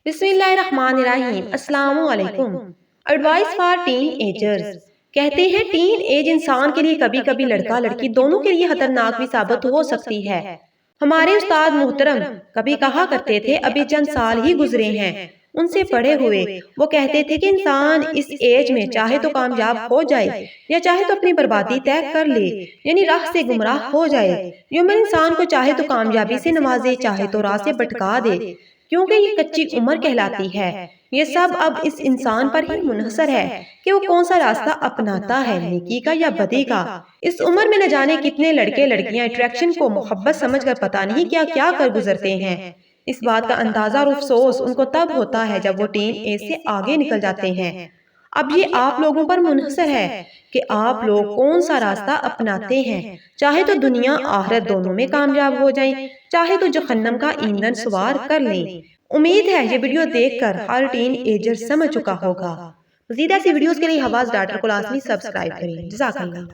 बिस्मिल्लाहिर्रहमानिर्रहीम। अस्सलाम वालेकुम। Advice for tin agers. कहते हैं टीन एज इंसान के लिए कभी कभी लड़का लड़की दोनों के लिए खतरनाक भी साबित हो सकती है। हमारे उस्ताद मोहतरम कभी कहा करते थे, अभी चंद साल ही गुजरे हैं उनसे पढ़े हुए, वो कहते थे कि इंसान इस एज में चाहे तो कामयाब हो जाए या चाहे तो अपनी बर्बादी तय कर ले, यानी राह से गुमराह हो जाए। यूमन इंसान को चाहे तो कामयाबी से नवाजे, चाहे तो राह से भटका दे, क्योंकि ये कच्ची उम्र कहलाती है। ये सब अब इस इंसान पर ही मुनहसर है कि वो कौन सा रास्ता अपनाता है, नेकी का या बदी का। इस उम्र में न जाने कितने लड़के लड़कियां अट्रैक्शन को मोहब्बत समझकर पता नहीं क्या क्या कर गुजरते हैं। इस बात का अंदाजा और अफसोस उनको तब होता है जब वो टीन एज से आगे निकल जाते हैं। अब ये आप लोगों पर मुनहसर है कि आप लोग कौन सा रास्ता अपनाते हैं, चाहे तो दुनिया आखिरत दोनों में कामयाब हो जाएं, चाहे तो जहन्नम का ईंधन सवार कर लें। उम्मीद है ये वीडियो देखकर हर टीन एजर समझ चुका होगा। मज़ीद ऐसी वीडियोस के लिए हवास डॉट को लाज़मी सब्सक्राइब करें। जज़ाकल्लाह।